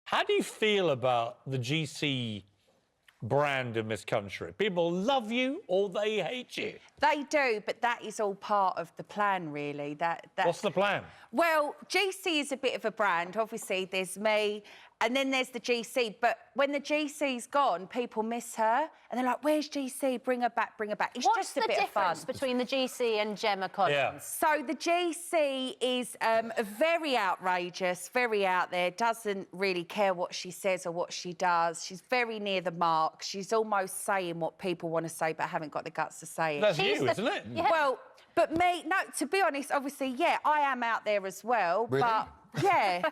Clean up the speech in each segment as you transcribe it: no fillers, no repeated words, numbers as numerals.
How do you feel about the GC brand in this country? People love you or they hate you? They do, but that is all part of the plan, really. What's the plan? Well, GC is a bit of a brand. Obviously, there's me, and then there's the GC. But when the GC's gone, people miss her, and they're like, "Where's GC? Bring her back, bring her back." It's just a bit of fun. What's the difference between the GC and Gemma Collins? Yeah. So the GC is very outrageous, very out there, doesn't really care what she says or what she does. She's very near the mark. She's almost saying what people want to say but haven't got the guts to say it. That's you, isn't it? Yeah. Well, but me, no, to be honest, obviously, yeah, I am out there as well. Really? But, yeah,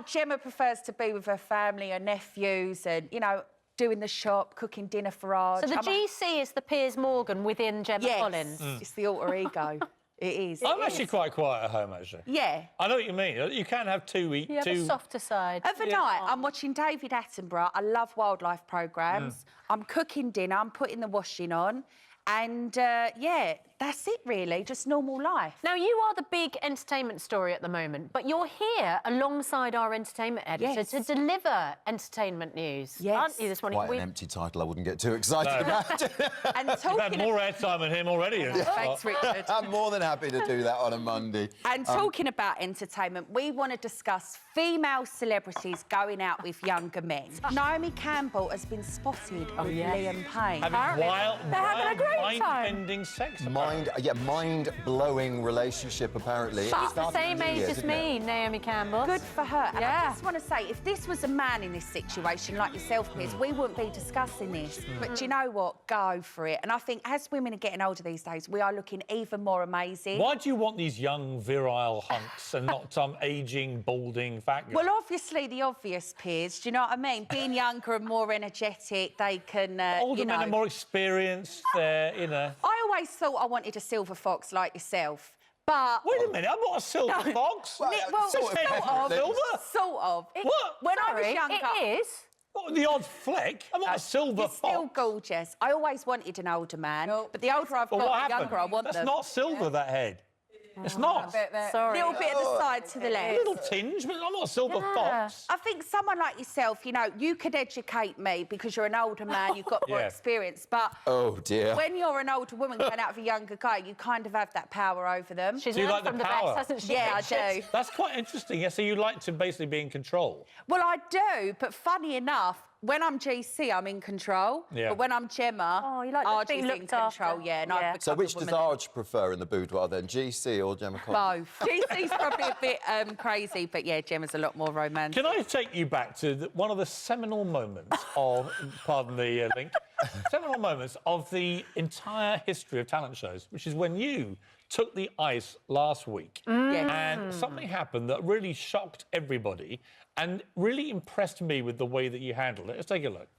Gemma prefers to be with her family, her nephews and, you know, doing the shop, cooking dinner for Raj. So the GC is the Piers Morgan within Gemma Collins? Yes, it's the alter ego. It is. I'm actually quite quiet at home, actually. Yeah. I know what you mean. You can have two... You have a softer side. Overnight, I'm watching David Attenborough. I love wildlife programmes. I'm cooking dinner, I'm putting the washing on. And, yeah, that's it, really, just normal life. Now, you are the big entertainment story at the moment, but you're here alongside our entertainment editor to deliver entertainment news, aren't you, this morning? Quite an empty title, I wouldn't get too excited about it. And You've had more airtime than him already. Thanks, Richard. I'm more than happy to do that on a Monday. And talking about entertainment, we want to discuss female celebrities going out with younger men. Naomi Campbell has been spotted with Liam Payne. Having wild, They're having a great time. mind-bending sex. Mind-blowing relationship, apparently. She's the same age as me, Naomi Campbell. Good for her. And I just want to say, if this was a man in this situation, like yourself, Piers, we wouldn't be discussing this. But do you know what? Go for it. And I think as women are getting older these days, we are looking even more amazing. Why do you want these young, virile hunks and not some ageing, balding fat guy? Well, obviously the obvious, Piers. Do you know what I mean? Being younger and more energetic, they can, older you know... men are more experienced, you know... I always thought I wanted a silver fox like yourself, but... Wait a minute, I'm not a silver fox. Well, sort of. Silver? Sort of. What? When I was younger... It is. What, the odd fleck? I'm not a silver You're fox. still gorgeous. I always wanted an older man, but the older I've But what got, the happened? younger I want That's them. not silver, that head. It's not. Sorry. A little bit at the side to the A left. little tinge, but I'm not a silver fox. I think someone like yourself, you know, you could educate me because you're an older man, you've got more experience, but Oh, dear. when you're an older woman going out with a younger guy, you kind of have that power over them. She's Do you learned like from the the power? best, hasn't she? Yeah, I do. That's quite interesting. Yeah, so you like to basically be in control. Well, I do, but funny enough, when I'm GC, I'm in control. Yeah. But when I'm Gemma, Oh, you like Arj being is in looked control, after. yeah. And Yeah. I've So become which a does woman. Arj prefer in the boudoir then, GC or Gemma Collins? Both. GC's probably a bit crazy, but yeah, Gemma's a lot more romantic. Can I take you back to one of the seminal moments of, pardon the link, seminal moments of the entire history of talent shows, which is when you took the ice last week. Yes. And something happened that really shocked everybody and really impressed me with the way that you handled it. Let's take a look.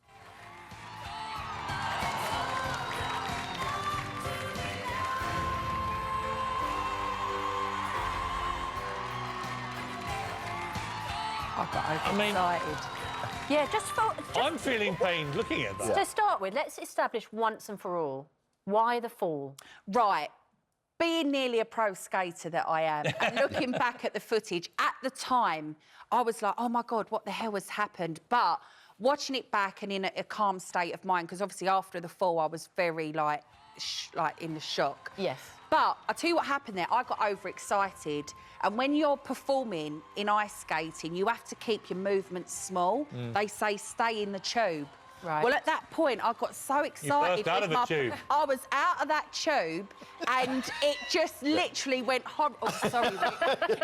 I got overexcited. Yeah, just I'm feeling pained looking at that. to start with, let's establish once and for all, why the fall? Right. Being nearly a pro skater that I am, and looking back at the footage, at the time, I was like, oh, my God, what the hell has happened? But watching it back and in a calm state of mind, because obviously after the fall, I was very, like in the shock. Yes. But I'll tell you what happened there. I got overexcited. And when you're performing in ice skating, you have to keep your movements small. They say stay in the tube. Right. Well, at that point, I got so excited. burst out of the tube. I was out of that tube and it just literally went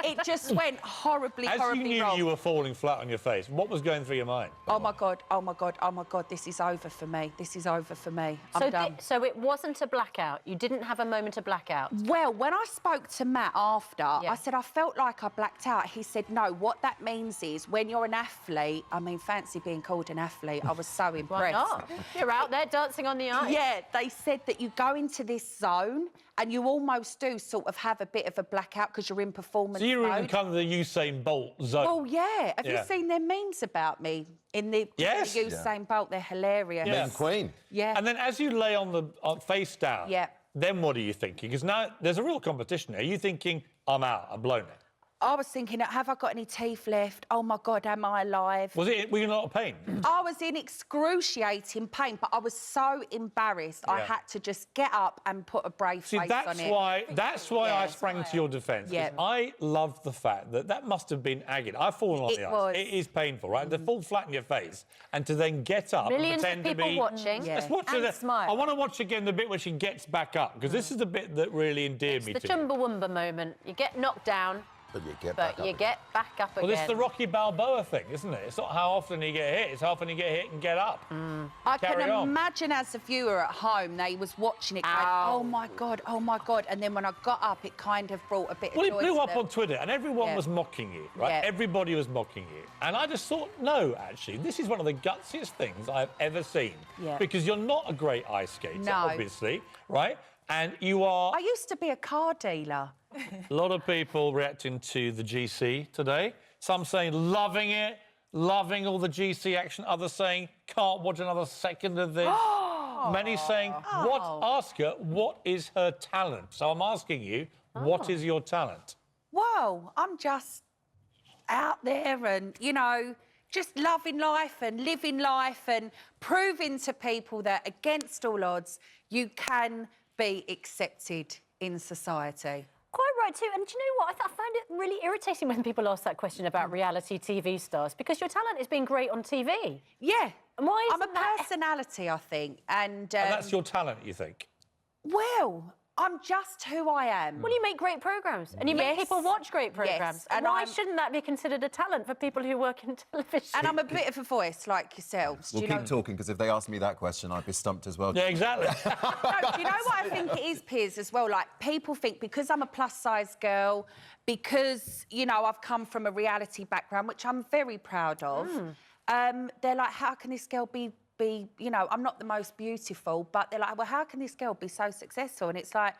it just went horribly, As you horribly knew wrong. you were falling flat on your face, what was going through your mind? Oh, my God, oh, my God, oh, my God, this is over for me. This is over for me. I'm done. So it wasn't a blackout? You didn't have a moment of blackout? Well, when I spoke to Matt after, I said, I felt like I blacked out. He said, no, what that means is when you're an athlete, I mean, fancy being called an athlete. I was so impressed. Why not? You're out there dancing on the ice. Yeah, they said that you go into this zone and you almost do sort of have a bit of a blackout because you're in performance So you were in mode. kind of the Usain Bolt zone. Well, yeah. Have you Yeah. seen their memes about me in the Yes. Usain Bolt? They're hilarious. Yeah. Meme Queen. Yeah. And then as you lay on the face down, Yeah. then what are you thinking? Because now there's a real competition here. Are you thinking, I'm out, I've blown it? I was thinking, have I got any teeth left? Oh, my God, am I alive? Were you in a lot of pain? I was in excruciating pain, but I was so embarrassed. I had to just get up and put a brave face on it. That's why I sprang to your defence. Yeah. I loved the fact that must have been agony. I've fallen on the ice. It is painful, right? To fall flat in your face and to then get up Millions and pretend of people to be... watching. Let's watch and it. smile. I want to watch again the bit where she gets back up, because this is the bit that really endeared me to the you. Chumbawamba moment. You get knocked down, But you get but back you up. get back up again. Well, it's the Rocky Balboa thing, isn't it? It's not how often you get hit, it's how often you get hit and get up. I can Carry on. imagine as a viewer at home, they was watching it going, oh, my God, oh, my God. And then when I got up, it kind of brought a bit of Well, joy it blew to up them. on Twitter and everyone was mocking you, right? Yeah. Everybody was mocking you. And I just thought, no, actually, this is one of the gutsiest things I've ever seen. Yeah. Because you're not a great ice skater, No. obviously, right? And you are... I used to be a car dealer. A lot of people reacting to the GC today. Some saying loving it, loving all the GC action. Others saying can't watch another second of this. Many saying, ask her, what is her talent? So I'm asking you, what is your talent? Whoa, I'm just out there and, you know, just loving life and living life and proving to people that against all odds, you can be accepted in society. Quite right too. And do you know what? I find it really irritating when people ask that question about reality TV stars, because your talent is being great on TV. Yeah. And why I'm a isn't that... personality, I think. And that's your talent, you think? well, I'm just who I am. Well, you make great programmes and you make people watch great programmes. Yes, And and why I'm- shouldn't that be considered a talent for people who work in television? And I'm a bit of a voice like yourselves. We'll do you keep know? talking, because if they ask me that question, I'd be stumped as well. Yeah, exactly. No, do you know what I think it is, Piers, as well? Like, people think because I'm a plus-size girl, because, you know, I've come from a reality background, which I'm very proud of, they're like, how can this girl be, you know, I'm not the most beautiful, but they're like, well, how can this girl be so successful? And it's like,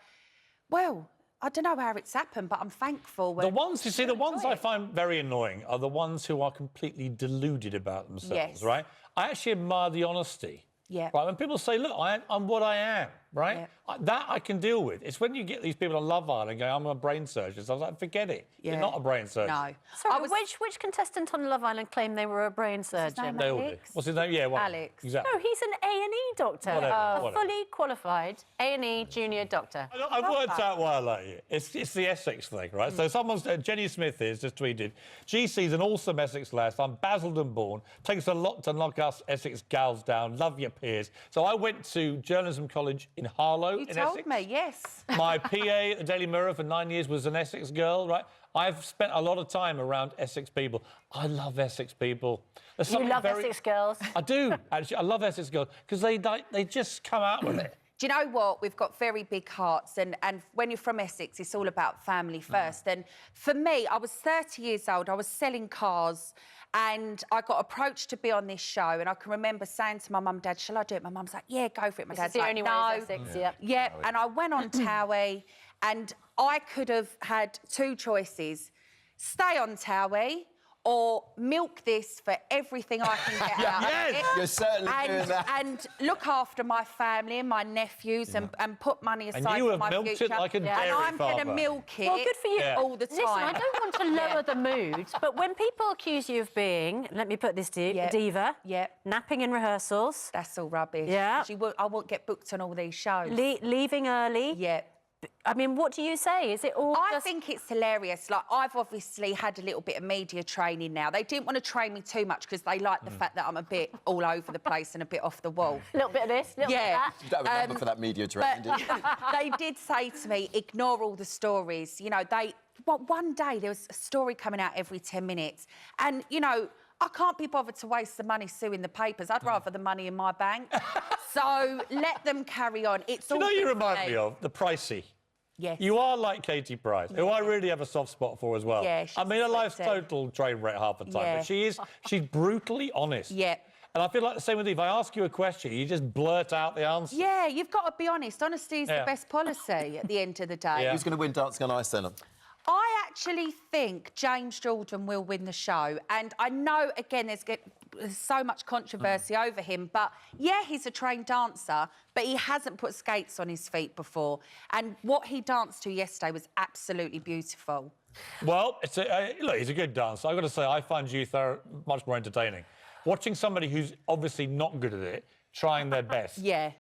well, I don't know how it's happened, but I'm thankful. The ones, you see, the ones I find very annoying are the ones who are completely deluded about themselves, Yes. right? I actually admire the honesty. Yeah. Right, when people say, look, I'm what I am, right? Yeah. That I can deal with. It's when you get these people on Love Island going, I'm a brain surgeon. So I was like, forget it. Yeah. You're not a brain surgeon. No. Sorry, which contestant on Love Island claimed they were a brain surgeon? They all do. Alex? What's his name? Yeah, well, Alex. Exactly. No, he's an A&E doctor. Whatever, A whatever. fully qualified A&E junior doctor. I've worked out why I like you. It's the Essex thing, right? So someone's... Jenny Smith has just tweeted, GC's an awesome Essex lass. I'm Basildon born. Takes a lot to knock us Essex gals down. Love your peers. So I went to journalism college in Harlow, You in told Essex. me, yes. My PA at the Daily Mirror for 9 years was an Essex girl, right? I've spent a lot of time around Essex people. I love Essex people. There's You something love very... Essex girls. I do, actually. I love Essex girls because they just come out with it. Do you know what? We've got very big hearts, and when you're from Essex, it's all about family first. And for me, I was 30 years old, I was selling cars, and I got approached to be on this show, and I can remember saying to my mum, Dad, shall I do it? My mum's like, yeah, go for it. My This dad's is the like, only no. way is Essex, yeah. Yep, and I went on Towie, and I could have had two choices. Stay on Towie or milk this for everything I can get out of it. You're certainly doing that. And look after my family and my nephews and put money aside you for have my milked it future. like a dairy And I'm going to farmer. milk it Well, good for you. all the time. Listen, I don't want to lower the mood, but when people accuse you of being, let me put this to you, Yep. a diva, Yep. napping in rehearsals, That's all rubbish. Yeah. 'Cause I won't get booked on all these shows. leaving early, Yeah. I mean, what do you say? Is it all I just... think it's hilarious. Like, I've obviously had a little bit of media training now. They didn't want to train me too much because they like the fact that I'm a bit all over the place and a bit off the wall. A little bit of this, a little Yeah. bit You don't have a number for that media training, But did you? they did say to me, ignore all the stories. You know, one day there was a story coming out every 10 minutes. And, you know, I can't be bothered to waste the money suing the papers. I'd rather the money in my bank. So let them carry on. It's all You know, you good for remind me of the Pricey. Yes. You are like Katie Price, who I really have a soft spot for as well. Yeah, she's I mean, her life's sweet. total train wreck half the time, Yeah. but she's brutally honest. Yeah. And I feel like the same with you. If I ask you a question, you just blurt out the answer. Yeah, you've got to be honest. Honesty is Yeah. the best policy at the end of the day. Yeah. Who's going to win Dancing on Ice then? I actually think James Jordan will win the show. And I know, again, there's so much controversy over him, but yeah, he's a trained dancer, but he hasn't put skates on his feet before. And what he danced to yesterday was absolutely beautiful. Well, look, he's a good dancer. I've got to say, I find youth are much more entertaining. Watching somebody who's obviously not good at it, trying their best. Yeah.